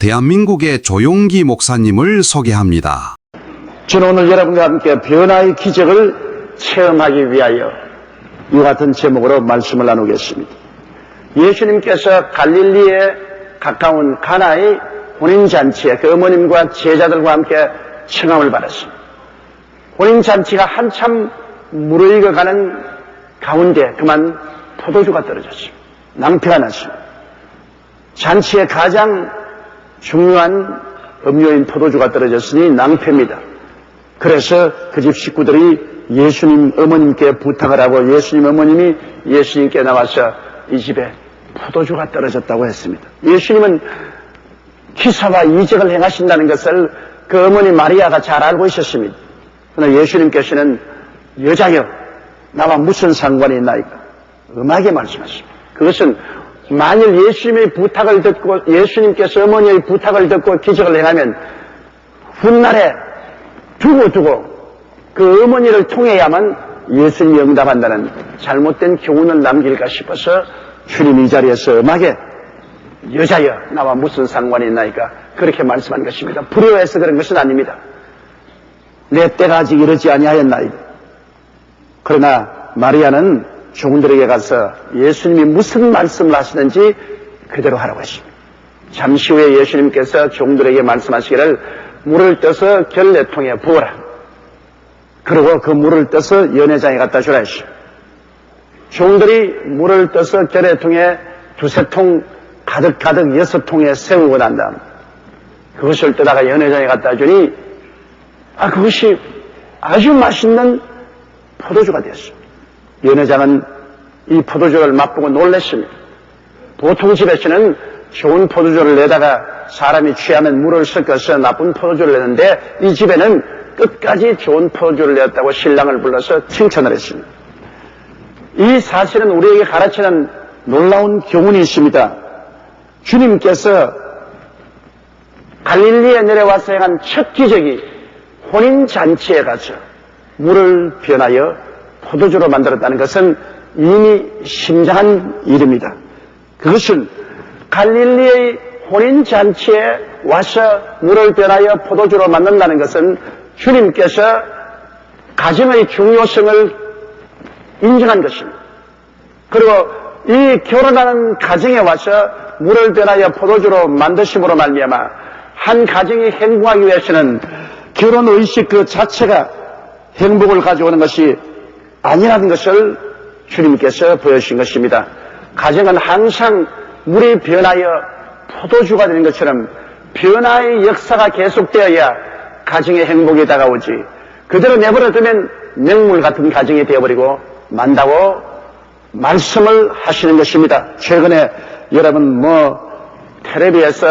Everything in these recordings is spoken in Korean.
대한민국의 조용기 목사님을 소개합니다. 저는 오늘 여러분과 함께 변화의 기적을 체험하기 위하여 이와 같은 제목으로 말씀을 나누겠습니다. 예수님께서 갈릴리에 가까운 가나의 혼인잔치에 그 어머님과 제자들과 함께 청함을 받았습니다. 혼인잔치가 한참 무르익어가는 가운데 그만 포도주가 떨어졌습니다. 낭패가 났습니다. 잔치의 가장 중요한 음료인 포도주가 떨어졌으니 낭패입니다. 그래서 그 집 식구들이 예수님 어머님께 부탁을 하고 예수님 어머님이 예수님께 나와서 이 집에 포도주가 떨어졌다고 했습니다. 예수님은 기사와 이적을 행하신다는 것을 그 어머니 마리아가 잘 알고 있었습니다. 그러나 예수님께서는 여자여 나와 무슨 상관이 있나이까 음하게 말씀하십니다. 그것은 만일 예수님의 부탁을 듣고 예수님께서 어머니의 부탁을 듣고 기적을 행하면 훗날에 두고 그 어머니를 통해야만 예수님이 응답한다는 잘못된 교훈을 남길까 싶어서 주님 이 자리에서 음하게 여자여 나와 무슨 상관이 있나이까 그렇게 말씀한 것입니다. 불효해서 그런 것은 아닙니다. 내 때가 아직 이르지 아니하였나이다. 그러나 마리아는 종들에게 가서 예수님이 무슨 말씀을 하시는지 그대로 하라고 했습니다. 잠시 후에 예수님께서 종들에게 말씀하시기를 물을 떠서 결례통에 부어라. 그리고 그 물을 떠서 연회장에 갖다 주라 했습니다. 종들이 물을 떠서 결례통에 두세 통 가득 6통에 세우고 난 다음 그것을 떠다가 연회장에 갖다 주니 그것이 아주 맛있는 포도주가 되었습니다. 연회장은 이 포도주를 맛보고 놀랐습니다. 보통 집에서는 좋은 포도주를 내다가 사람이 취하면 물을 섞어서 나쁜 포도주를 내는데 이 집에는 끝까지 좋은 포도주를 내었다고 신랑을 불러서 칭찬을 했습니다. 이 사실은 우리에게 가르치는 놀라운 교훈이 있습니다. 주님께서 갈릴리에 내려와서 행한 첫 기적이 혼인잔치에 가서 물을 변하여 포도주로 만들었다는 것은 이미 심장한 일입니다. 그것은 갈릴리의 혼인잔치에 와서 물을 변하여 포도주로 만든다는 것은 주님께서 가정의 중요성을 인정한 것입니다. 그리고 이 결혼하는 가정에 와서 물을 변하여 포도주로 만드심으로 말미암아 한 가정이 행복하기 위해서는 결혼의식 그 자체가 행복을 가져오는 것이 아니라는 것을 주님께서 보여주신 것입니다. 가정은 항상 물이 변하여 포도주가 되는 것처럼 변화의 역사가 계속되어야 가정의 행복이 다가오지 그대로 내버려두면 맹물 같은 가정이 되어버리고 만다고 말씀을 하시는 것입니다. 최근에 여러분 텔레비에서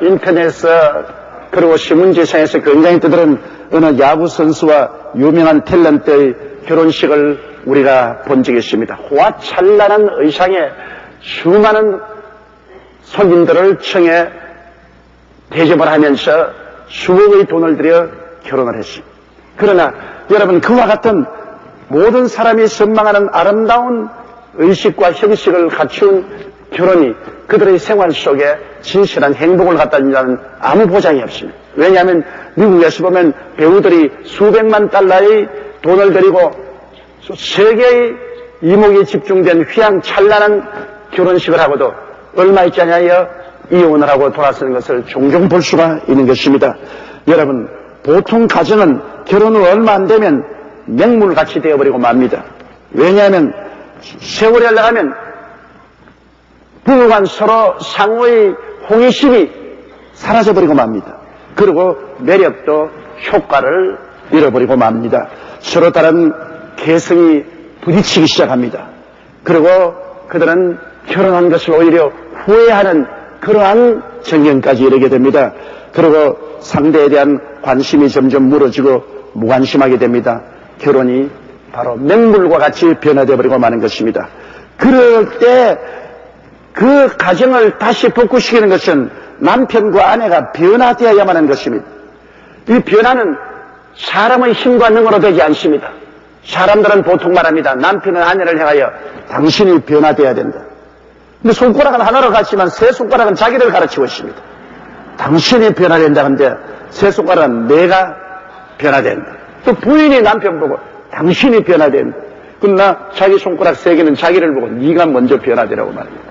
인터넷에서 그리고 신문지상에서 굉장히 뜨들은 어느 야구 선수와 유명한 탤런트의 결혼식을 우리가 본 적이 있습니다. 호화찬란한 의상에 수많은 손님들을 청해 대접을 하면서 수억의 돈을 들여 결혼을 했습니다. 그러나 여러분 그와 같은 모든 사람이 선망하는 아름다운 의식과 형식을 갖춘 결혼이 그들의 생활 속에 진실한 행복을 갖다 준다는 아무 보장이 없습니다. 왜냐하면 미국에서 보면 배우들이 수백만 달러의 돈을 들이고 세계의 이목이 집중된 휘황찬란한 결혼식을 하고도 얼마 있지 않냐여 이혼을 하고 돌아서는 것을 종종 볼 수가 있는 것입니다. 여러분 보통 가정은 결혼 후 얼마 안 되면 맹물같이 되어버리고 맙니다. 왜냐하면 세월이 흘러가면 부부간 서로 상호의 호기심이 사라져버리고 맙니다. 그리고 매력도 효과를 잃어버리고 맙니다. 서로 다른 개성이 부딪히기 시작합니다. 그리고 그들은 결혼한 것을 오히려 후회하는 그러한 정경까지 이르게 됩니다. 그리고 상대에 대한 관심이 점점 무너지고 무관심하게 됩니다. 결혼이 바로 맹물과 같이 변화되어 버리고 마는 것입니다. 그럴 때 그 가정을 다시 복구시키는 것은 남편과 아내가 변화되어야만 하는 것입니다. 이 변화는 사람의 힘과 능으로 되지 않습니다. 사람들은 보통 말합니다. 남편은 아내를 향하여 당신이 변화되어야 된다. 근데 손가락은 하나로 같지만 세 손가락은 자기를 가르치고 있습니다. 당신이 변화된다 하는데 세 손가락은 내가 변화된다. 또 부인이 남편 보고 당신이 변화된다. 그러나 자기 손가락 세 개는 자기를 보고 네가 먼저 변화되라고 말합니다.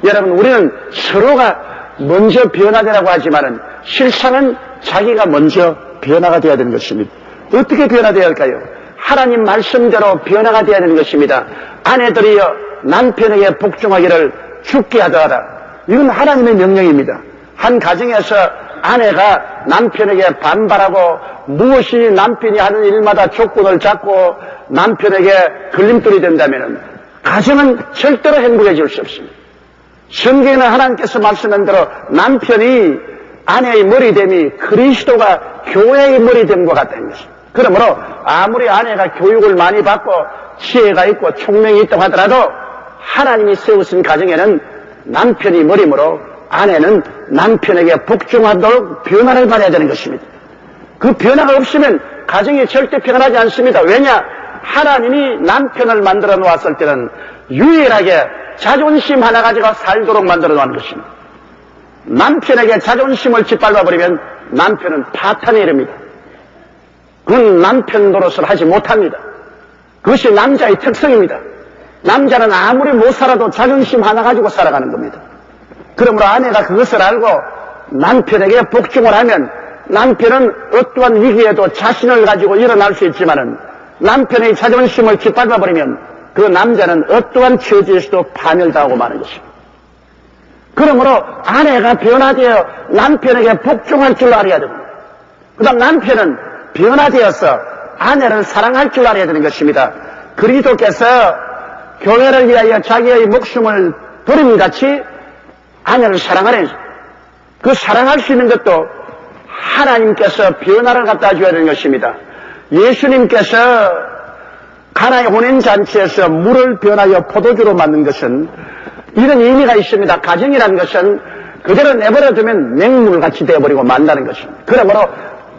여러분, 우리는 서로가 먼저 변화되라고 하지만은 실상은 자기가 먼저 변화가 되어야 되는 것입니다. 어떻게 변화되어야 할까요? 하나님 말씀대로 변화가 되어야 되는 것입니다. 아내들이여 남편에게 복종하기를 죽게 하더라. 이건 하나님의 명령입니다. 한 가정에서 아내가 남편에게 반발하고 무엇이 남편이 하는 일마다 조건을 잡고 남편에게 걸림돌이 된다면 가정은 절대로 행복해질 수 없습니다. 성경에는 하나님께서 말씀한 대로 남편이 아내의 머리됨이 그리스도가 교회의 머리됨과 같다는 것입니다. 그러므로 아무리 아내가 교육을 많이 받고 지혜가 있고 총명이 있다고 하더라도 하나님이 세우신 가정에는 남편이 머리므로 아내는 남편에게 복종하도록 변화를 받아야 되는 것입니다. 그 변화가 없으면 가정이 절대 평안하지 않습니다. 왜냐? 하나님이 남편을 만들어 놓았을 때는 유일하게 자존심 하나 가지고 살도록 만들어 놓은 것입니다. 남편에게 자존심을 짓밟아버리면 남편은 파탄에 이릅니다. 그건 남편 노릇을 하지 못합니다. 그것이 남자의 특성입니다. 남자는 아무리 못 살아도 자존심 하나 가지고 살아가는 겁니다. 그러므로 아내가 그것을 알고 남편에게 복종을 하면 남편은 어떠한 위기에도 자신을 가지고 일어날 수 있지만은 남편의 자존심을 짓밟아버리면 그 남자는 어떠한 처지에서도 파멸당하고 마는 것입니다. 그러므로 아내가 변화되어 남편에게 복종할 줄 알아야 됩니다. 그 다음 남편은 변화되어서 아내를 사랑할 줄 알아야 되는 것입니다. 그리스도께서 교회를 위하여 자기의 목숨을 버림같이 아내를 사랑하는, 그 사랑할 수 있는 것도 하나님께서 변화를 갖다 줘야 되는 것입니다. 예수님께서 가나의 혼인잔치에서 물을 변하여 포도주로 만든 것은 이런 의미가 있습니다. 가정이라는 것은 그대로 내버려두면 맹물같이 되어버리고 만다는 것입니다. 그러므로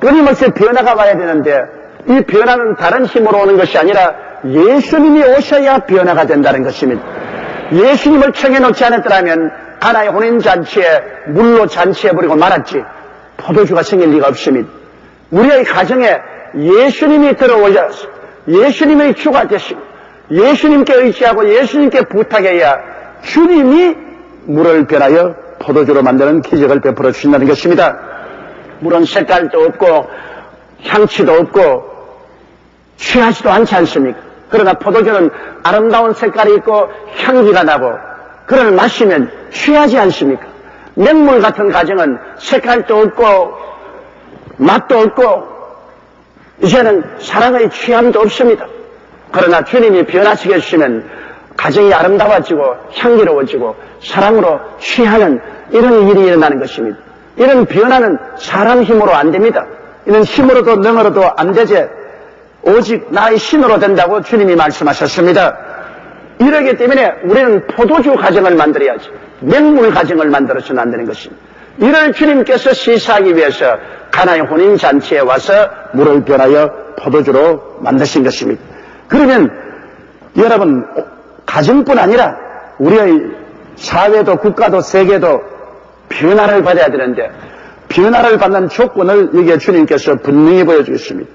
끊임없이 변화가 와야 되는데 이 변화는 다른 힘으로 오는 것이 아니라 예수님이 오셔야 변화가 된다는 것입니다. 예수님을 청해놓지 않았더라면 가나의 혼인잔치에 물로 잔치해버리고 말았지 포도주가 생길 리가 없습니다. 우리의 가정에 예수님이 들어오셔서 예수님의 주가 되시고 예수님께 의지하고 예수님께 부탁해야 주님이 물을 변하여 포도주로 만드는 기적을 베풀어 주신다는 것입니다. 물은 색깔도 없고 향치도 없고 취하지도 않지 않습니까? 그러나 포도주는 아름다운 색깔이 있고 향기가 나고 그걸 마시면 취하지 않습니까? 맹물 같은 가정은 색깔도 없고 맛도 없고 이제는 사랑의 취함도 없습니다. 그러나 주님이 변화시켜 주시면 가정이 아름다워지고 향기로워지고 사랑으로 취하는 이런 일이 일어나는 것입니다. 이런 변화는 사람 힘으로 안 됩니다. 이는 힘으로도 능으로도 안 되지 오직 나의 신으로 된다고 주님이 말씀하셨습니다. 이러기 때문에 우리는 포도주 가정을 만들어야지 맹물 가정을 만들어서는 안 되는 것입니다. 이를 주님께서 시사하기 위해서 가나의 혼인잔치에 와서 물을 변하여 포도주로 만드신 것입니다. 그러면 여러분 가정뿐 아니라 우리의 사회도 국가도 세계도 변화를 받아야 되는데 변화를 받는 조건을 여기에 주님께서 분명히 보여주겠습니다.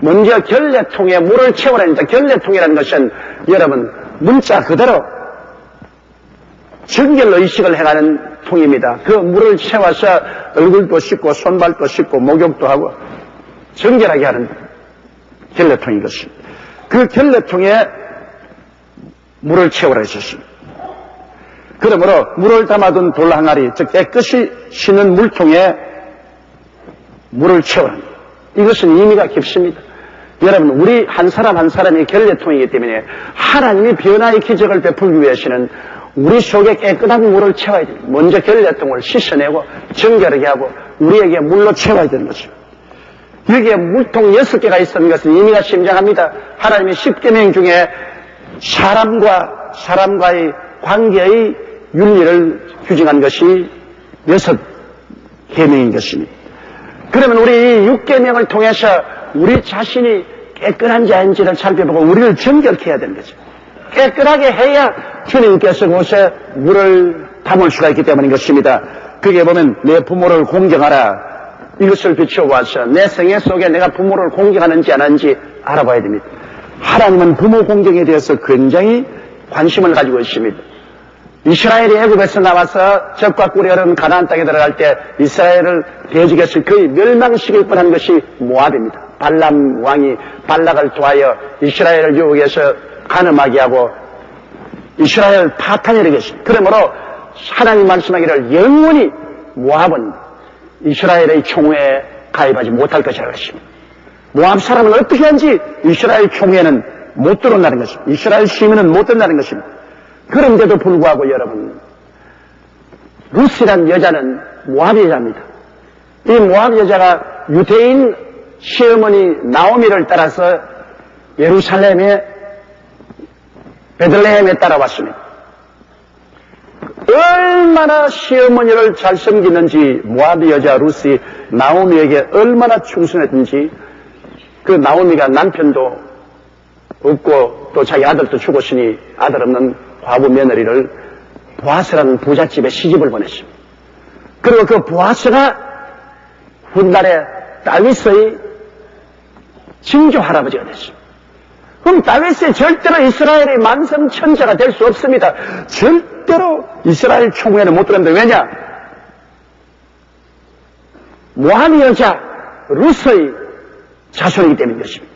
먼저 결례통에 물을 채우라니까 결례통이라는 것은 여러분 문자 그대로 정결로 의식을 해가는 통입니다. 그 물을 채워서 얼굴도 씻고 손발도 씻고 목욕도 하고 정결하게 하는 결례통인 것입니다. 그 결례통에 물을 채우라 했었습니다. 그러므로 물을 담아둔 돌 항아리, 즉 깨끗이 씻는 물통에 물을 채우라. 이것은 의미가 깊습니다. 여러분, 우리 한 사람 한 사람이 결례통이기 때문에 하나님이 변화의 기적을 베풀기 위해서는 우리 속에 깨끗한 물을 채워야 됩니다. 먼저 결례통을 씻어내고 정결하게 하고 우리에게 물로 채워야 되는 것입니다. 여기에 물통 6개가 있었는 것은 의미가 심장합니다. 하나님의 10계명 중에 사람과 사람과의 관계의 윤리를 규정한 것이 6계명인 것입니다. 그러면 우리 이 6계명을 통해서 우리 자신이 깨끗한지 아닌지를 살펴보고 우리를 정결케 해야 되는 거죠. 깨끗하게 해야 주님께서 곳에 물을 담을 수가 있기 때문인 것입니다. 그게 보면 내 부모를 공경하라. 이것을 비춰와서 내 생애 속에 내가 부모를 공경하는지 안 하는지 알아봐야 됩니다. 하나님은 부모 공경에 대해서 굉장히 관심을 가지고 있습니다. 이스라엘이 애굽에서 나와서 적과 꿀이 흐르는 가나안 땅에 들어갈 때 이스라엘을 대적해서 거의 멸망시킬 뻔한 것이 모압입니다. 발람 왕이 발락을 통하여 이스라엘을 유혹해서 간음하게 하고 이스라엘 파탄이 되겠습니다. 그러므로 하나님 말씀하기를 영원히 모압은 이스라엘의 총회에 가입하지 못할 것이라고 했습니다. 모압 사람은 어떻게 하는지 이스라엘 총회에는 못 들어온다는 것입니다. 이스라엘 시민은 못 들어온다는 것입니다. 그런데도 불구하고 여러분, 루스란 여자는 모압 여자입니다. 이 모압 여자가 유대인 시어머니 나오미를 따라서 예루살렘의 베들레헴에 따라왔습니다. 얼마나 시어머니를 잘 섬기는지 모압 여자 루시 나오미에게 얼마나 충성했든지 그 나오미가 남편도 없고 또 자기 아들도 죽었으니 아들 없는 과부 며느리를 보아스라는 부잣집에 시집을 보냈습니다. 그리고 그 보아스가 훗날에 다윗의 증조 할아버지가 됐습니다. 그럼 다윗이 절대로 이스라엘의 만성천자가 될 수 없습니다. 절대로 이스라엘 총회는 못 들어갑니다. 왜냐? 모압 여자 루스의 자손이기 때문인 것입니다.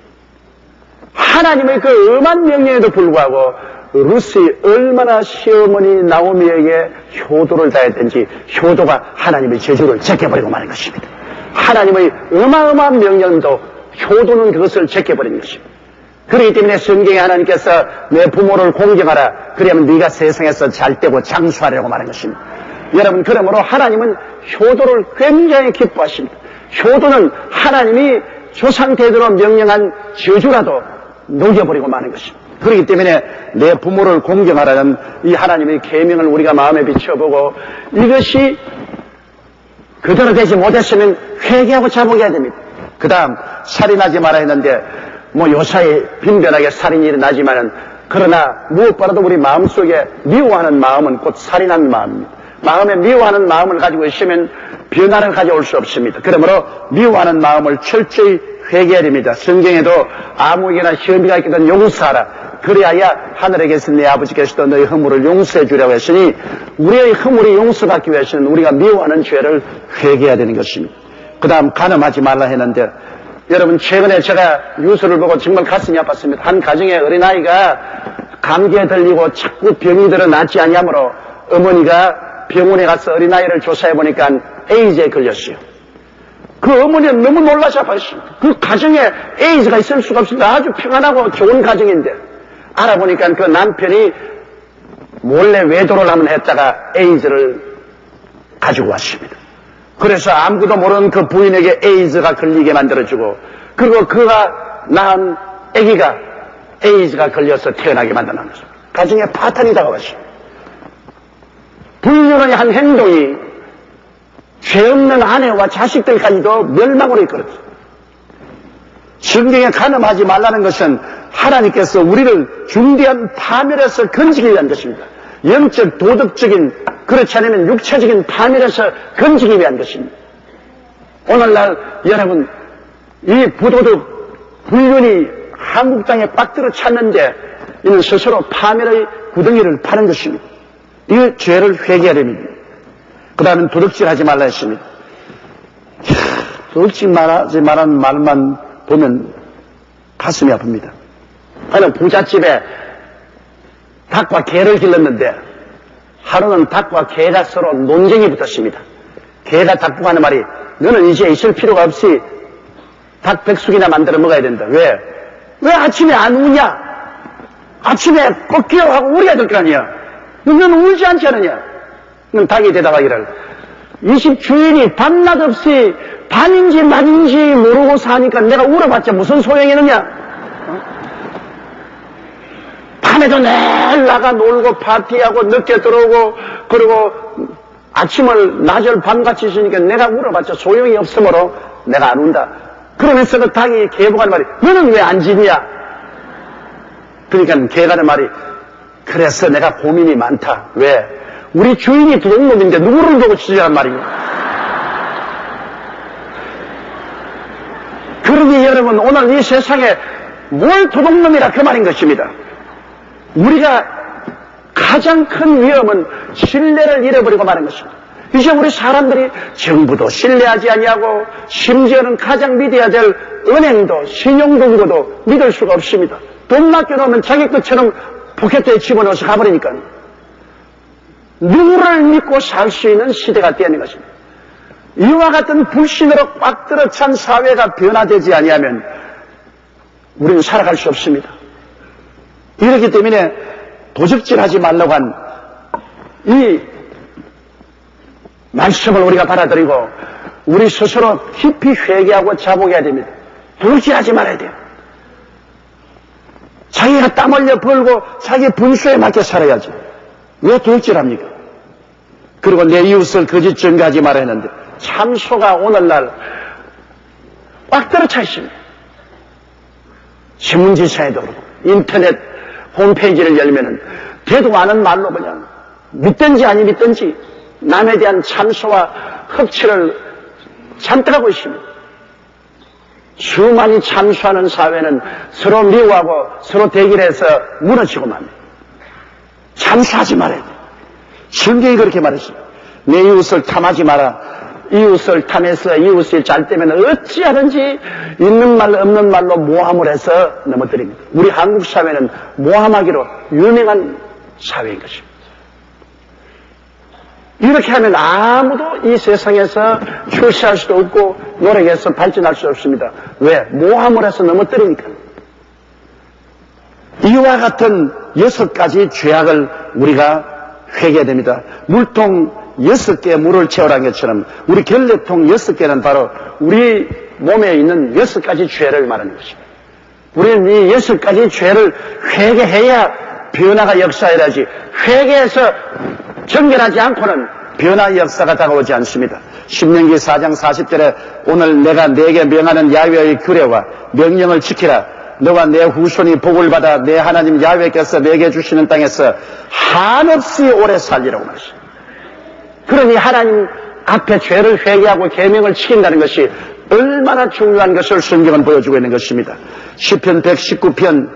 하나님의 그 엄한 명령에도 불구하고 루시 얼마나 시어머니 나오미에게 효도를 다했든지 효도가 하나님의 저주를 제껴버리고 마는 것입니다. 하나님의 어마어마한 명령도 효도는 그것을 제껴버리는 것입니다. 그렇기 때문에 성경에 하나님께서 내 부모를 공경하라. 그러면 네가 세상에서 잘되고 장수하려고 말하는 것입니다. 여러분, 그러므로 하나님은 효도를 굉장히 기뻐하십니다. 효도는 하나님이 조상 대대로 명령한 저주라도 녹여버리고 마는 것입니다. 그렇기 때문에 내 부모를 공경하라는 이 하나님의 계명을 우리가 마음에 비춰보고 이것이 그대로 되지 못했으면 회개하고 자복해야 됩니다. 그 다음 살인하지 말아야 했는데 요사이 빈변하게 살인이 일어나지만은 그러나 무엇보다도 우리 마음속에 미워하는 마음은 곧 살인하는 마음입니다. 마음에 미워하는 마음을 가지고 있으면 변화를 가져올 수 없습니다. 그러므로 미워하는 마음을 철저히 회개해야 됩니다. 성경에도 아무에게나 시험이가 있거든 용서하라. 그래야 하늘에 계신 내 아버지께서도 너희 허물을 용서해 주려고 했으니 우리의 허물이 용서받기 위해서는 우리가 미워하는 죄를 회개해야 되는 것입니다. 그 다음 간음하지 말라 했는데 여러분, 최근에 제가 뉴스를 보고 정말 가슴이 아팠습니다. 한 가정의 어린아이가 감기에 들리고 자꾸 병이 들어 낫지 않냐므로 어머니가 병원에 가서 어린아이를 조사해 보니까 에이즈에 걸렸어요. 그 어머니는 너무 놀라서 아팠습니다. 그 가정에 에이즈가 있을 수가 없습니다. 아주 평안하고 좋은 가정인데 알아보니까 그 남편이 몰래 외도를 한번 했다가 에이즈를 가지고 왔습니다. 그래서 아무도 모르는 그 부인에게 에이즈가 걸리게 만들어주고 그리고 그가 낳은 아기가 에이즈가 걸려서 태어나게 만들어놨습니다. 가정에 파탄이 다가왔습니다. 불륜의 한 행동이 죄 없는 아내와 자식들까지도 멸망으로 이끌었습니다. 성경에 간음하지 말라는 것은 하나님께서 우리를 중대한 파멸에서 건지기 위한 것입니다. 영적, 도덕적인, 그렇지 않으면 육체적인 파멸에서 건지기 위한 것입니다. 오늘날 여러분, 이 부도덕, 불륜이 한국 땅에 빡 들어 찼는데 이는 스스로 파멸의 구덩이를 파는 것입니다. 이 죄를 회개해야 됩니다. 그 다음은 도둑질하지 말라 했습니다. 도둑질하지 말라는 말만 보면 가슴이 아픕니다. 어느 부잣집에 닭과 개를 길렀는데 하루는 닭과 개가 서로 논쟁이 붙었습니다. 개가 닭보고 하는 말이 너는 이제 있을 필요가 없이 닭 백숙이나 만들어 먹어야 된다. 왜 아침에 안 우냐? 아침에 꼭 기어하고 울어야 될 거 아니야. 너는 울지 않지 않느냐? 그럼 닭이 대답하기를 이 집 주인이 밤낮 없이 밤인지 낮인지 모르고 사니까 내가 울어봤자 무슨 소용이 있느냐? 밤에도 내일 나가 놀고 파티하고 늦게 들어오고 그리고 아침을 낮을 밤같이 있으니까 내가 울어봤자 소용이 없으므로 내가 안 운다. 그러면서 그 닭이 개보고 하는 말이 너는 왜 안 짖냐? 그러니까 개가 하는 말이 그래서 내가 고민이 많다. 왜? 우리 주인이 도둑놈인데 누구를 보고 치자란 말이에요. 그러니 여러분, 오늘 이 세상에 뭘 도둑놈이라 그 말인 것입니다. 우리가 가장 큰 위험은 신뢰를 잃어버리고 마는 것입니다. 이제 우리 사람들이 정부도 신뢰하지 아니하고 심지어는 가장 믿어야 될 은행도 신용등고도 믿을 수가 없습니다. 돈 맡겨놓으면 자기 것처럼 포켓에 집어넣어서 가버리니까요. 누구를 믿고 살 수 있는 시대가 되는 것입니다. 이와 같은 불신으로 꽉 들어찬 사회가 변화되지 아니하면 우리는 살아갈 수 없습니다. 이렇기 때문에 도적질하지 말라고 한 이 말씀을 우리가 받아들이고 우리 스스로 깊이 회개하고 자복해야 됩니다. 도적질하지 말아야 돼요. 자기가 땀 흘려 벌고 자기 분수에 맞게 살아야지. 왜 도적질합니까? 그리고 내 이웃을 거짓 증거하지 말아야 하는데 참소가 오늘날 꽉 들어차 있습니다. 신문지사에도 그렇고 인터넷 홈페이지를 열면은 되도 않은 말로 그냥 믿든지 아니 믿든지 남에 대한 참소와 흡치를 잔뜩 하고 있습니다. 수많이 참소하는 사회는 서로 미워하고 서로 대결해서 무너지고 맙니다. 참소하지 말아야 돼요. 성경이 그렇게 말했습니다. 내 이웃을 탐하지 마라. 이웃을 탐해서 이웃이 잘 되면 어찌하든지 있는 말 없는 말로 모함을 해서 넘어뜨립니다. 우리 한국 사회는 모함하기로 유명한 사회인 것입니다. 이렇게 하면 아무도 이 세상에서 출세할 수도 없고 노력해서 발전할 수 없습니다. 왜? 모함을 해서 넘어뜨리니까. 이와 같은 6가지 죄악을 우리가 회개해야 됩니다. 물통 6개 물을 채우라는 것처럼 우리 결례통 6개는 바로 우리 몸에 있는 6가지 죄를 말하는 것입니다. 우리는 이 6가지 죄를 회개해야 변화가 역사해야지 회개해서 정결하지 않고는 변화의 역사가 다가오지 않습니다. 신명기 4장 40절에 오늘 내가 네게 명하는 야훼의 규례와 명령을 지키라. 너와 내 후손이 복을 받아 내 하나님 야훼께서 내게 주시는 땅에서 한없이 오래 살리라고 말했습니다. 그러니 하나님 앞에 죄를 회개하고 계명을 지킨다는 것이 얼마나 중요한 것을 성경은 보여주고 있는 것입니다. 시편 119편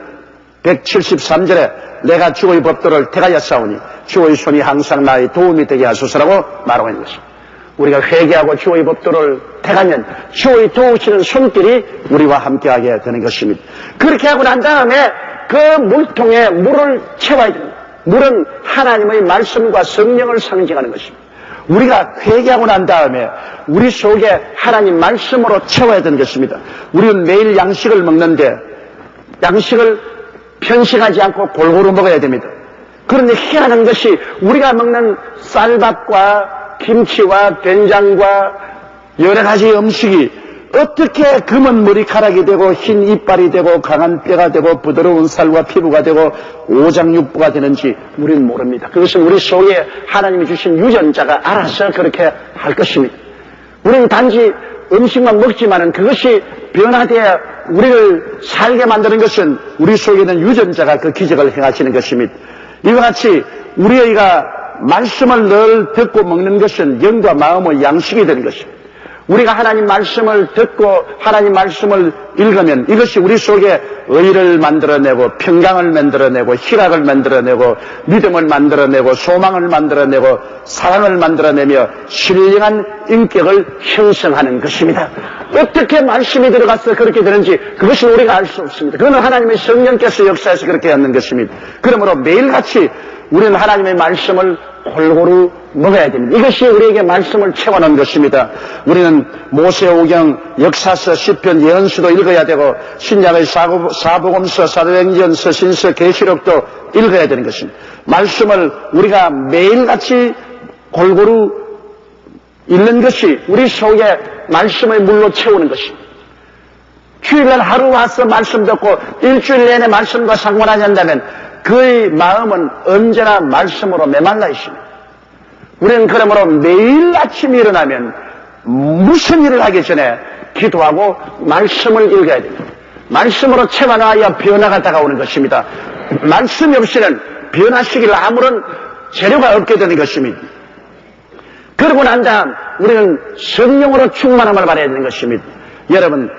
173절에 내가 주의 법도를 택하였사오니 주의 손이 항상 나의 도움이 되게 하소서라고 말하고 있는 것입니다. 우리가 회개하고 주의 법도를 택하면 주의 도우시는 손길이 우리와 함께하게 되는 것입니다. 그렇게 하고 난 다음에 그 물통에 물을 채워야 됩니다. 물은 하나님의 말씀과 성령을 상징하는 것입니다. 우리가 회개하고 난 다음에 우리 속에 하나님 말씀으로 채워야 되는 것입니다. 우리는 매일 양식을 먹는데 양식을 편식하지 않고 골고루 먹어야 됩니다. 그런데 희한한 것이 우리가 먹는 쌀밥과 김치와 된장과 여러 가지 음식이 어떻게 검은 머리카락이 되고 흰 이빨이 되고 강한 뼈가 되고 부드러운 살과 피부가 되고 오장육부가 되는지 우리는 모릅니다. 그것은 우리 속에 하나님이 주신 유전자가 알아서 그렇게 할 것입니다. 우리는 단지 음식만 먹지만은 그것이 변화되어 우리를 살게 만드는 것은 우리 속에 있는 유전자가 그 기적을 행하시는 것입니다. 이와 같이 우리가 말씀을 늘 듣고 먹는 것은 영과 마음의 양식이 되는 것입니다. 우리가 하나님 말씀을 듣고 하나님 말씀을 읽으면 이것이 우리 속에 의를 만들어내고 평강을 만들어내고 희락을 만들어내고 믿음을 만들어내고 소망을 만들어내고 사랑을 만들어내며 신령한 인격을 형성하는 것입니다. 어떻게 말씀이 들어가서 그렇게 되는지 그것은 우리가 알 수 없습니다. 그건 하나님의 성령께서 역사해서 그렇게 하는 것입니다. 그러므로 매일같이 우리는 하나님의 말씀을 골고루 먹어야 됩니다. 이것이 우리에게 말씀을 채워놓은 것입니다. 우리는 모세오경, 역사서, 시편, 예언서도 읽어야 되고 신약의 사복음서, 사도행전, 서신서, 계시록도 읽어야 되는 것입니다. 말씀을 우리가 매일같이 골고루 읽는 것이 우리 속에 말씀의 물로 채우는 것입니다. 주일날 하루 와서 말씀 듣고 일주일 내내 말씀과 상관하지 않는다면 그의 마음은 언제나 말씀으로 메말라 있습니다. 우리는 그러므로 매일 아침 일어나면 무슨 일을 하기 전에 기도하고 말씀을 읽어야 됩니다. 말씀으로 채워놔야 변화가 다가오는 것입니다. 말씀이 없이는 변화시킬 아무런 재료가 없게 되는 것입니다. 그러고 난 다음 우리는 성령으로 충만함을 받아야 되는 것입니다. 여러분,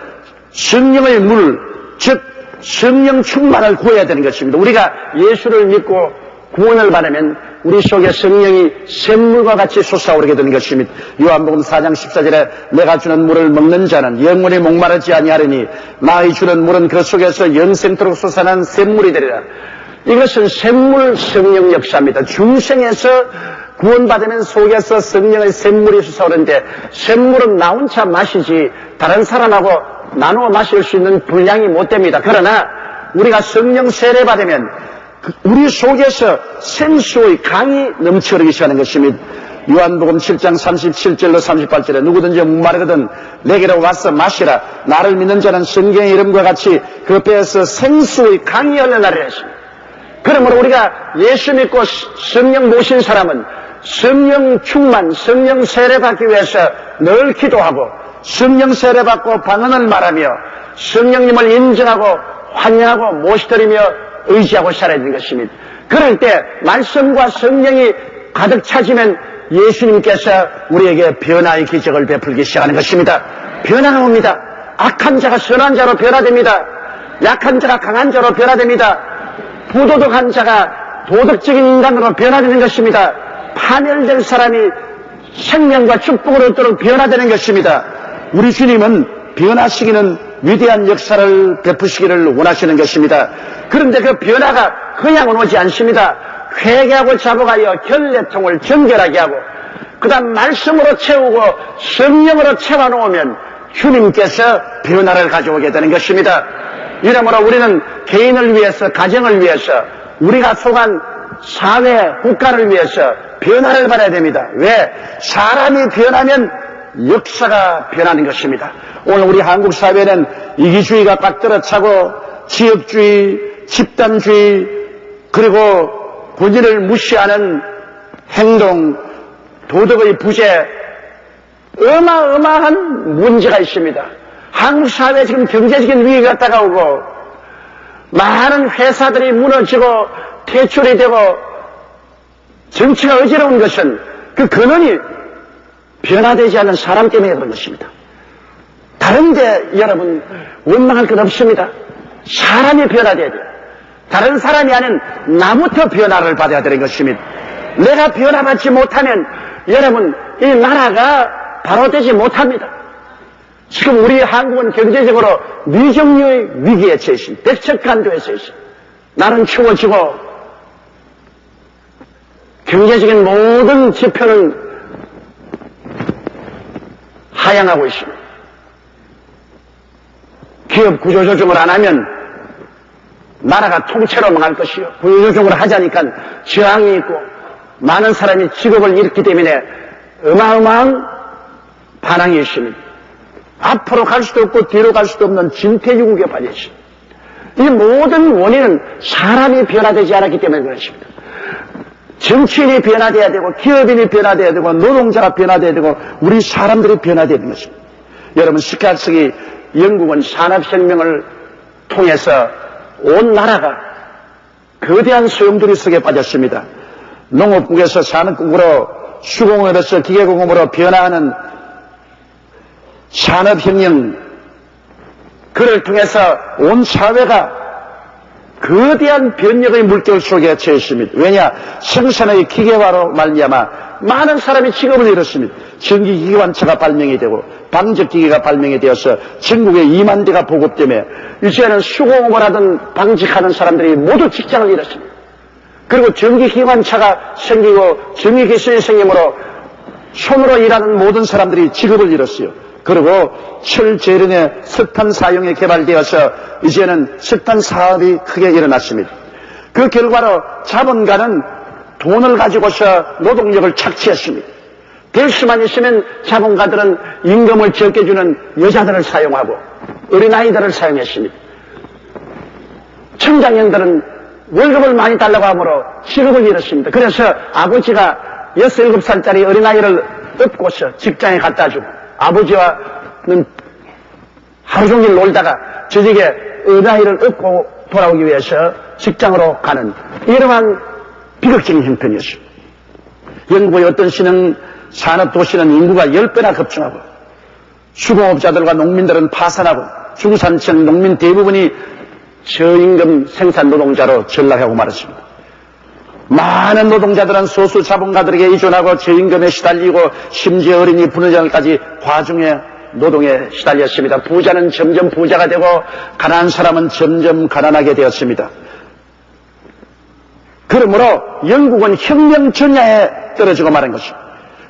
성령의 물, 즉 성령 충만을 구해야 되는 것입니다. 우리가 예수를 믿고 구원을 받으면 우리 속에 성령이 샘물과 같이 솟아오르게 되는 것입니다. 요한복음 4장 14절에 내가 주는 물을 먹는 자는 영원히 목마르지 아니하리니 나의 주는 물은 그 속에서 영생토록 솟아난 샘물이 되리라. 이것은 샘물 성령 역사입니다. 중생에서 구원받으면 속에서 성령의 샘물이 솟아오르는데 샘물은 나 혼자 마시지 다른 사람하고 나누어 마실 수 있는 분량이 못 됩니다. 그러나 우리가 성령 세례 받으면 우리 속에서 생수의 강이 넘쳐흐르기 시작하는 것입니다. 요한복음 7장 37절로 38절에 누구든지 목마르거든 내게로 와서 마시라. 나를 믿는 자는 성경의 이름과 같이 그 배에서 생수의 강이 흘러나리라 했습니다. 그러므로 우리가 예수 믿고 성령 모신 사람은 성령 충만, 성령 세례 받기 위해서 늘 기도하고 성령 세례 받고 방언을 말하며 성령님을 인정하고 환영하고 모시드리며 의지하고 살아야 되는 것입니다. 그럴 때 말씀과 성령이 가득 차지면 예수님께서 우리에게 변화의 기적을 베풀기 시작하는 것입니다. 변화가 옵니다. 악한 자가 선한 자로 변화됩니다. 약한 자가 강한 자로 변화됩니다. 부도덕한 자가 도덕적인 인간으로 변화되는 것입니다. 파멸된 사람이 생명과 축복을 얻도록 변화되는 것입니다. 우리 주님은 변화시키는 위대한 역사를 베푸시기를 원하시는 것입니다. 그런데 그 변화가 그냥 오지 않습니다. 회개하고 잡아가여 결례통을 정결하게 하고 그 다음 말씀으로 채우고 성령으로 채워놓으면 주님께서 변화를 가져오게 되는 것입니다. 이러므로 우리는 개인을 위해서, 가정을 위해서, 우리가 속한 사회, 국가를 위해서 변화를 받아야 됩니다. 왜? 사람이 변하면 역사가 변하는 것입니다. 오늘 우리 한국 사회는 이기주의가 꽉 들어차고 지역주의, 집단주의, 그리고 본인을 무시하는 행동, 도덕의 부재, 어마어마한 문제가 있습니다. 한국 사회에 지금 경제적인 위기가 다가오고 많은 회사들이 무너지고 퇴출이 되고 정치가 어지러운 것은 그 근원이 변화되지 않는 사람 때문에 그런 것입니다. 다른데 여러분 원망할 것 없습니다. 사람이 변화돼야 돼요. 다른 사람이 아닌 나부터 변화를 받아야 되는 것입니다. 내가 변화받지 못하면 여러분 이 나라가 바로 되지 못합니다. 지금 우리 한국은 경제적으로 미정유의 위기에 처해 있습니다. 백척간도에 처해 있습니다. 나는 추워지고 경제적인 모든 지표는 하향하고 있습니다. 기업 구조조정을 안 하면 나라가 통째로 망할 것이요. 구조조정을 하자니까 저항이 있고 많은 사람이 직업을 잃기 때문에 어마어마한 반항이 있습니다. 앞으로 갈 수도 없고 뒤로 갈 수도 없는 진퇴유국에 빠져 있습니다. 이 모든 원인은 사람이 변화되지 않았기 때문에 그렇습니다. 정치인이 변화돼야 되고 기업인이 변화돼야 되고 노동자가 변화돼야 되고 우리 사람들이 변화돼야 되는 것입니다. 여러분 18세기 영국은 산업혁명을 통해서 온 나라가 거대한 소용돌이 속에 빠졌습니다. 농업국에서 산업국으로 수공업에서 기계공업으로 변화하는 산업혁명, 그를 통해서 온 사회가 거대한 변혁의 물결 속에 처해 있습니다. 왜냐? 생산의 기계화로 말미암아 많은 사람이 직업을 잃었습니다. 전기기관차가 발명이 되고 방적기계가 발명이 되어서 전국에 2만 대가 보급되며 이제는 수공업을 하던 방직하는 사람들이 모두 직장을 잃었습니다. 그리고 전기기관차가 생기고 전기기술이 생기므로 손으로 일하는 모든 사람들이 직업을 잃었어요. 그리고 철제련의 석탄 사용이 개발되어서 이제는 석탄 사업이 크게 일어났습니다. 그 결과로 자본가는 돈을 가지고서 노동력을 착취했습니다. 될 수만 있으면 자본가들은 임금을 적게 주는 여자들을 사용하고 어린아이들을 사용했습니다. 청장년들은 월급을 많이 달라고 하므로 직업을 잃었습니다. 그래서 아버지가 6, 7살짜리 어린아이를 업고서 직장에 갖다 주고 아버지와는 하루 종일 놀다가 저녁에 어린아이를 업고 돌아오기 위해서 직장으로 가는 이러한 비극적인 형편이었습니다. 영국의 어떤 산업도시는 인구가 10배나 급증하고 수공업자들과 농민들은 파산하고 중산층 농민 대부분이 저임금 생산 노동자로 전락하고 말았습니다. 많은 노동자들은 소수 자본가들에게 의존하고 저임금에 시달리고 심지어 어린이 분회장까지 과중의 노동에 시달렸습니다. 부자는 점점 부자가 되고 가난한 사람은 점점 가난하게 되었습니다. 그러므로 영국은 혁명 전야에 떨어지고 말한 것입니다.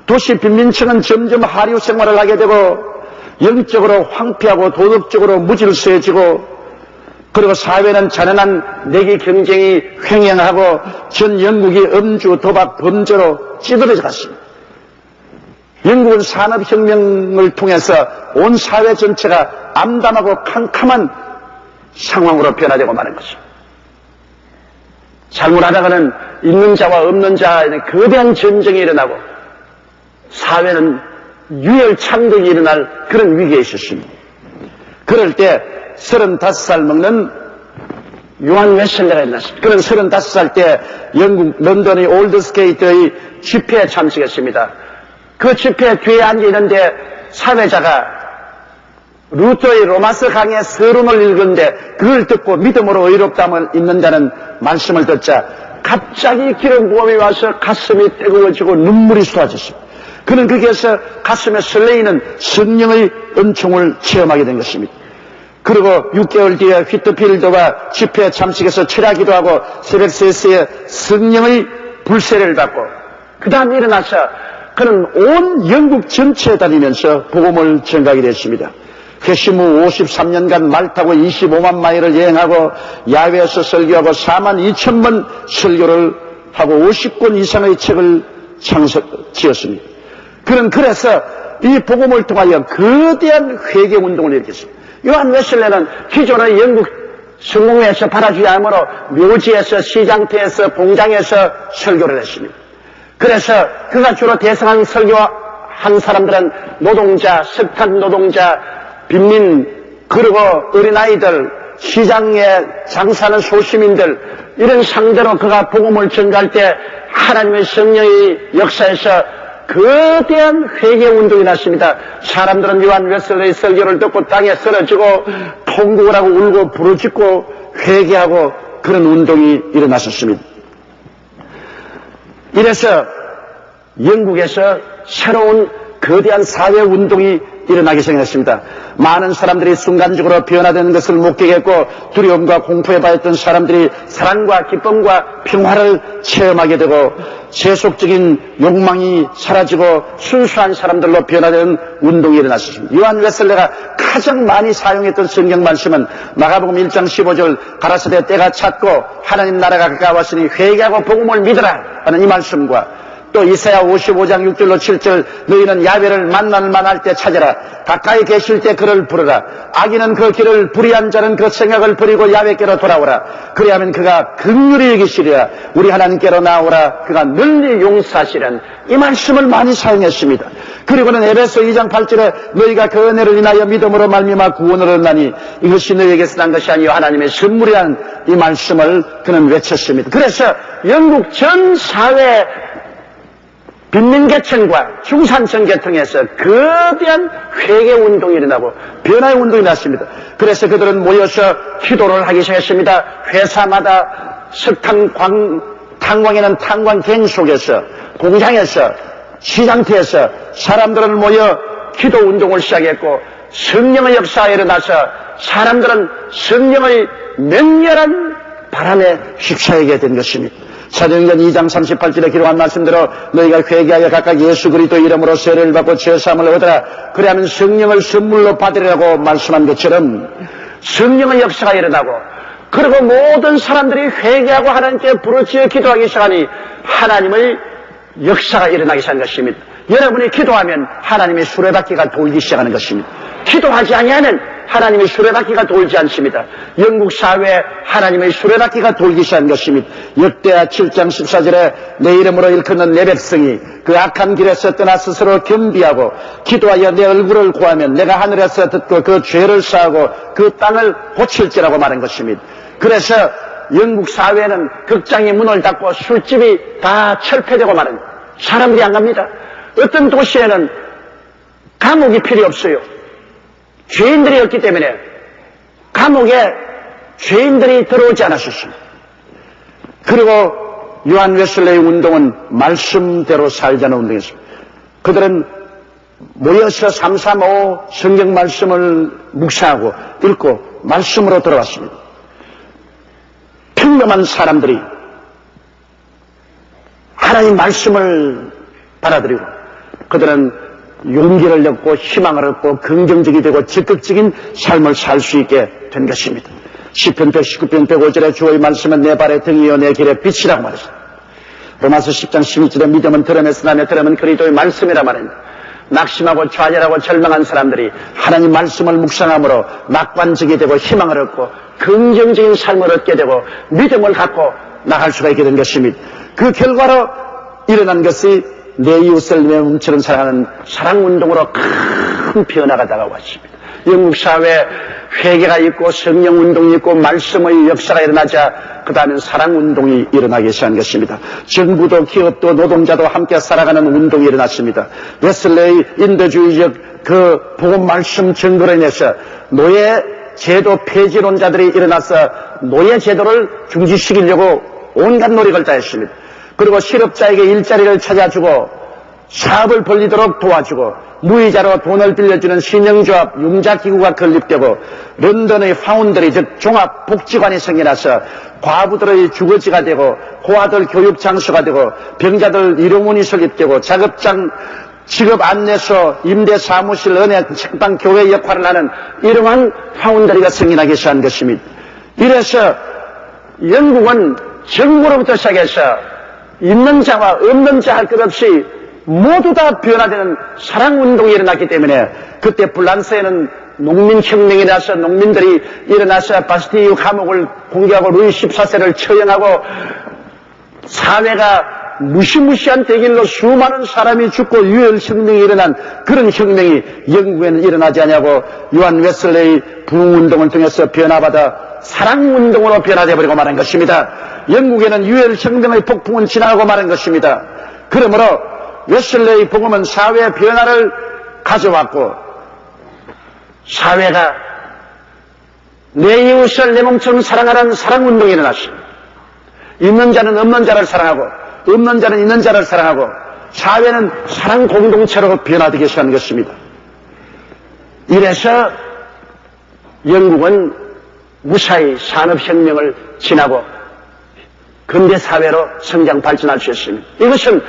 도시 빈민층은 점점 하류 생활을 하게 되고 영적으로 황폐하고 도덕적으로 무질서해지고 그리고 사회는 잔인한 내기 경쟁이 횡행하고 전 영국이 음주, 도박, 범죄로 찌들어져 갔습니다. 영국은 산업혁명을 통해서 온 사회 전체가 암담하고 캄캄한 상황으로 변화되고 마는 것입니다. 잘못하다가는 있는 자와 없는 자의 거대한 전쟁이 일어나고 사회는 유혈창덕이 일어날 그런 위기에 있었습니다. 그럴 때 35살 먹는 요한 웨슬레가 일어났습니다. 그는 35살 때 영국 런던의 올드스게이트의 집회에 참석했습니다. 그 집회 뒤에 앉아있는데 사회자가 루터의 로마서 강의 서론을 읽는데 그걸 듣고 믿음으로 의롭다함을 입는다는 말씀을 듣자 갑자기 기름부음이 와서 가슴이 뜨거워지고 눈물이 쏟아졌습니다. 그는 거기에서 가슴에 설레이는 성령의 은총을 체험하게 된 것입니다. 그리고 6개월 뒤에 휘트필드와 집회에 참석해서 철야기도 하고 새벽 3시에 성령의 불세례를 받고 그 다음 일어나서 그는 온 영국 전체에 다니면서 복음을 전가하게 됐습니다. 회심 후 53년간 말 타고 25만 마일을 여행하고 야외에서 설교하고 4만 2천 번 설교를 하고 50권 이상의 책을 지었습니다. 그는 그래서 이 복음을 통하여 거대한 회개운동을 일으켰습니다. 요한 웨슬레는 기존의 영국 성공회에서 받아주지 않으므로 묘지에서 시장터에서 공장에서 설교를 했습니다. 그래서 그가 주로 대성한 설교한 사람들은 노동자, 석탄 노동자, 빈민, 그리고 어린아이들, 시장에 장사하는 소시민들 이런 상대로 그가 복음을 전가할 때 하나님의 성령의 역사에서 거대한 회개운동이 났습니다. 사람들은 요한 웨슬레의 설교를 듣고 땅에 쓰러지고 통곡을 하고 울고 부르짖고 회개하고 그런 운동이 일어났었습니다. 이래서 영국에서 새로운 거대한 사회운동이 일어나기 시작했습니다. 많은 사람들이 순간적으로 변화되는 것을 목격했고 두려움과 공포에 빠졌던 사람들이 사랑과 기쁨과 평화를 체험하게 되고 세속적인 욕망이 사라지고 순수한 사람들로 변화되는 운동이 일어났습니다. 요한 웨슬레가 가장 많이 사용했던 성경 말씀은 마가복음 1장 15절 가라사대 때가 찼고 하나님 나라가 가까웠으니 회개하고 복음을 믿으라 하는 이 말씀과 또 이사야 55장 6절로 7절 너희는 야훼를 만날 만할 때 찾아라 가까이 계실 때 그를 부르라 악인은 그 길을 불의한 자는 그 생각을 버리고 야훼께로 돌아오라 그리하면 그가 긍휼히 여기시리라 우리 하나님께로 나오라 그가 널리 용서하시리라 이 말씀을 많이 사용했습니다. 그리고는 에베소 2장 8절에 너희가 그 은혜를 인하여 믿음으로 말미암아 구원을 얻나니 이것이 너희에게서 난 것이 아니요 하나님의 선물이라는 이 말씀을 그는 외쳤습니다. 그래서 영국 전 사회 빈민계층과 중산층 계층에서 거대한 회개운동이 일어나고 변화의 운동이 났습니다. 그래서 그들은 모여서 기도를 하기 시작했습니다. 회사마다 탄광에는 탄광갱 속에서 공장에서 시장터에서 사람들은 모여 기도운동을 시작했고 성령의 역사가 일어나서 사람들은 성령의 맹렬한 바람에 휩싸이게 된 것입니다. 사도행전 2장 38절에 기록한 말씀대로 너희가 회개하여 각각 예수 그리스도 이름으로 세례를 받고 죄사함을 얻으라 그리하면 성령을 선물로 받으리라고 말씀한 것처럼 성령의 역사가 일어나고 그리고 모든 사람들이 회개하고 하나님께 부르짖어 기도하기 시작하니 하나님의 역사가 일어나기 시작한 것입니다. 여러분이 기도하면 하나님의 수레바퀴가 돌기 시작하는 것입니다. 기도하지 아니하면 하나님의 수레바퀴가 돌지 않습니다. 영국 사회에 하나님의 수레바퀴가 돌기 시작한 것입니다. 역대하 7장 14절에 내 이름으로 일컫는 내 백성이 그 악한 길에서 떠나 스스로 겸비하고 기도하여 내 얼굴을 구하면 내가 하늘에서 듣고 그 죄를 사하고 그 땅을 고칠지라고 말한 것입니다. 그래서 영국 사회는 극장이 문을 닫고 술집이 다 철폐되고 말은 사람들이 안 갑니다. 어떤 도시에는 감옥이 필요 없어요. 죄인들이 없기 때문에 감옥에 죄인들이 들어오지 않았었습니다. 그리고 요한 웨슬레이 운동은 말씀대로 살자는 운동이었습니다. 그들은 모여서 335 성경 말씀을 묵상하고 읽고 말씀으로 들어갔습니다. 평범한 사람들이 하나님 말씀을 받아들이고 그들은 용기를 얻고 희망을 얻고 긍정적이 되고 적극적인 삶을 살 수 있게 된 것입니다. 시편 119편 105절에 주의 말씀은 내 발의 등이요 내 길의 빛이라고 말했습니다. 로마서 10장 16절에 믿음은 들음에서 나며 들음은 그리스도의 말씀이라 말합니다. 낙심하고 좌절하고 절망한 사람들이 하나님 말씀을 묵상함으로 낙관적이 되고 희망을 얻고 긍정적인 삶을 얻게 되고 믿음을 갖고 나갈 수가 있게 된 것입니다. 그 결과로 일어난 것이 내 이웃을 내 몸처럼 사랑하는 사랑운동으로 큰 변화가 다가왔습니다. 영국 사회에 회개가 있고 성령운동이 있고 말씀의 역사가 일어나자 그 다음엔 사랑운동이 일어나기 시작한 것입니다. 정부도 기업도 노동자도 함께 살아가는 운동이 일어났습니다. 웨슬레이 인도주의적 그 복음 말씀 증거로 인해서 노예 제도 폐지론자들이 일어나서 노예 제도를 중지시키려고 온갖 노력을 다했습니다. 그리고 실업자에게 일자리를 찾아주고 사업을 벌리도록 도와주고 무이자로 돈을 빌려주는 신영조합 융자기구가 건립되고 런던의 파운드리 즉 종합복지관이 생겨나서 과부들의 주거지가 되고 고아들 교육장소가 되고 병자들 의료문이 설립되고 작업장 직업 안내소 임대사무실 은행 책방 교회 역할을 하는 이러한 파운드리가 생겨나기 시작한 것입니다. 이래서 영국은 정부로부터 시작해서 있는 자와 없는 자 할 것 없이 모두 다 변화되는 사랑운동이 일어났기 때문에 그때 프랑스에는 농민혁명이 일어나서 농민들이 일어나서 바스티유 감옥을 공개하고 루이 14세를 처형하고 사회가 무시무시한 대길로 수많은 사람이 죽고 유혈혁명이 일어난 그런 혁명이 영국에는 일어나지 않냐고 요한 웨슬레이 부흥운동을 통해서 변화받아 사랑운동으로 변화되어버리고 말한 것입니다. 영국에는 유혈혁명의 폭풍은 지나가고 말한 것입니다. 그러므로 웨슬레이 복음은 사회의 변화를 가져왔고 사회가 내 이웃을 내 몸처럼 사랑하라는 사랑운동이 일어났습니다. 있는 자는 없는 자를 사랑하고 없는 자는 있는 자를 사랑하고 사회는 사랑 공동체로 변화되기 시작한 것입니다. 이래서 영국은 무사히 산업혁명을 지나고 근대사회로 성장 발전할 수 있습니다. 이것은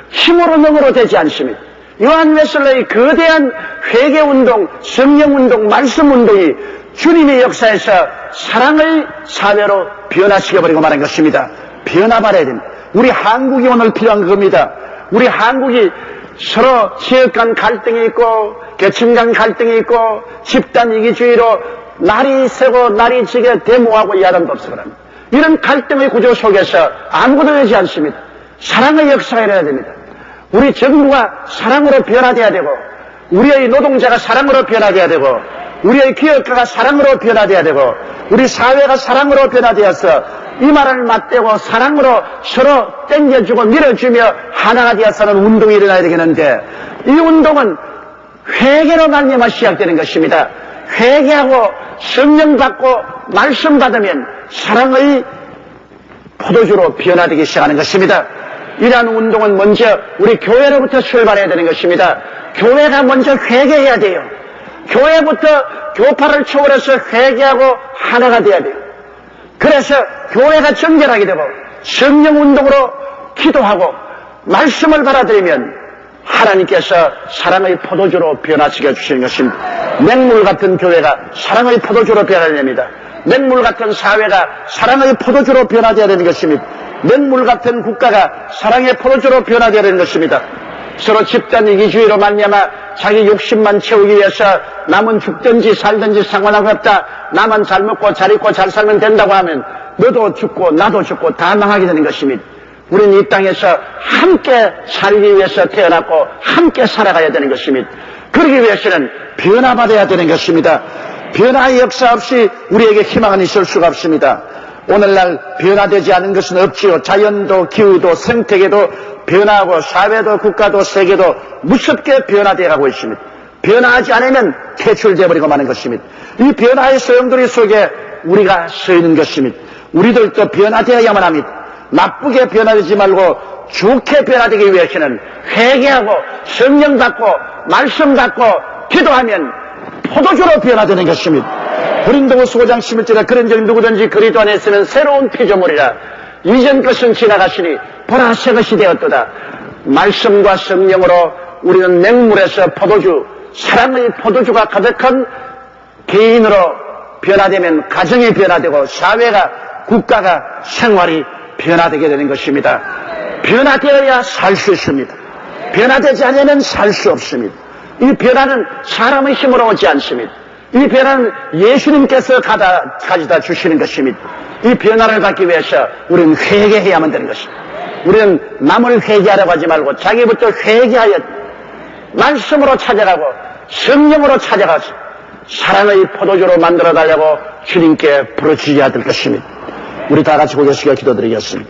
힘으로 능으로 되지 않습니다. 요한 웨슬레이 거대한 회개운동, 성령운동, 말씀운동이 주님의 역사에서 사랑의 사회로 변화시켜버리고 말한 것입니다. 변화받아야 됩니다. 우리 한국이 오늘 필요한 겁니다. 우리 한국이 서로 지역 간 갈등이 있고 계층 간 갈등이 있고 집단 이기주의로 날이 새고 날이 지게 데모하고 야단도 없어 그럽니다. 이런 갈등의 구조 속에서 아무것도 되지 않습니다. 사랑의 역사가 일어나야 됩니다. 우리 정부가 사랑으로 변화돼야 되고 우리의 노동자가 사랑으로 변화돼야 되고 우리의 기업가가 사랑으로 변화돼야 되고 우리 사회가 사랑으로 변화되어서 이 말을 맞대고 사랑으로 서로 땡겨주고 밀어주며 하나가 되어서는 운동이 일어나야 되겠는데 이 운동은 회개로 말미암아 시작되는 것입니다. 회개하고 성령 받고 말씀 받으면 사랑의 포도주로 변화되기 시작하는 것입니다. 이러한 운동은 먼저 우리 교회로부터 출발해야 되는 것입니다. 교회가 먼저 회개해야 돼요. 교회부터 교파를 초월해서 회개하고 하나가 돼야 돼요. 그래서 교회가 정결하게 되고 성령운동으로 기도하고 말씀을 받아들이면 하나님께서 사랑의 포도주로 변화시켜 주시는 것입니다. 맹물 같은 교회가 사랑의 포도주로 변화해야 됩니다. 맹물 같은 사회가 사랑의 포도주로 변화되어야 되는 것입니다. 맹물 같은 국가가 사랑의 포도주로 변화되어야 되는 것입니다. 서로 집단 이기주의로 말미암아 자기 욕심만 채우기 위해서 남은 죽든지 살든지 상관하고 없다. 나만 잘 먹고 잘 입고 잘 살면 된다고 하면 너도 죽고 나도 죽고 다 망하게 되는 것입니다. 우리는 이 땅에서 함께 살기 위해서 태어났고 함께 살아가야 되는 것입니다. 그러기 위해서는 변화받아야 되는 것입니다. 변화의 역사 없이 우리에게 희망은 있을 수가 없습니다. 오늘날 변화되지 않은 것은 없지요. 자연도 기후도 생태계도 변화하고 사회도 국가도 세계도 무섭게 변화되어 가고 있습니다. 변화하지 않으면 퇴출되어 버리고 마는 것입니다. 이 변화의 소용돌이 속에 우리가 서 있는 것입니다. 우리들도 변화되어야만 합니다. 나쁘게 변화되지 말고 좋게 변화되기 위해서는 회개하고 성령 받고 말씀 받고 기도하면 포도주로 변화되는 것입니다. 고린도후서 5장 11절에 그런즉 누구든지 그리스도 안에 있으면 새로운 피조물이라 이전 것은 지나갔으니 보라 새 것이 되었도다. 말씀과 성령으로 우리는 맹물에서 포도주, 사랑의 포도주가 가득한 개인으로 변화되면 가정이 변화되고 사회가 국가가 생활이 변화되게 되는 것입니다. 변화되어야 살 수 있습니다. 변화되지 않으면 살 수 없습니다. 이 변화는 사람의 힘으로 오지 않습니다. 이 변화는 예수님께서 가져다 주시는 것입니다. 이 변화를 받기 위해서 우리는 회개해야만 되는 것입니다. 우리는 남을 회개하라고 하지 말고 자기부터 회개하여 말씀으로 찾아가고 성령으로 찾아가서 사랑의 포도주로 만들어 달라고 주님께 부르짖어야 될 것입니다. 우리 다 같이 고개 숙여 기도드리겠습니다.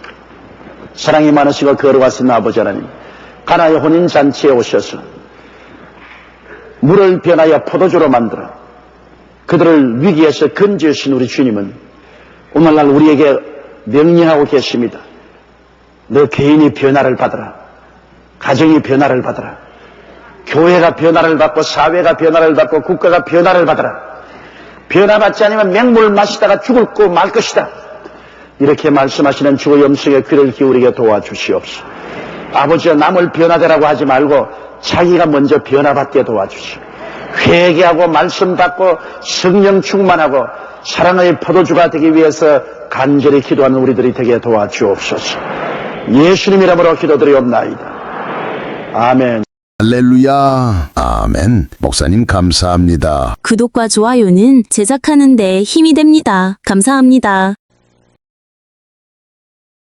사랑이 많으시고 거룩하신 아버지 하나님, 가나의 혼인잔치에 오셔서 물을 변하여 포도주로 만들어 그들을 위기에서 건져주신 우리 주님은 오늘날 우리에게 명령하고 계십니다. 너 개인이 변화를 받으라. 가정이 변화를 받으라. 교회가 변화를 받고 사회가 변화를 받고 국가가 변화를 받으라. 변화받지 않으면 맹물 마시다가 죽을 말 것이다. 이렇게 말씀하시는 주의 음성에 귀를 기울이게 도와주시옵소서. 아버지여, 남을 변화되라고 하지 말고 자기가 먼저 변화받게 도와주시오. 회개하고 말씀 받고 성령 충만하고 사랑의 포도주가 되기 위해서 간절히 기도하는 우리들이 되게 도와주옵소서. 예수님 이름으로 기도드리옵나이다. 아멘. 할렐루야. 아멘. 목사님 감사합니다. 구독과 좋아요는 제작하는 데 힘이 됩니다. 감사합니다.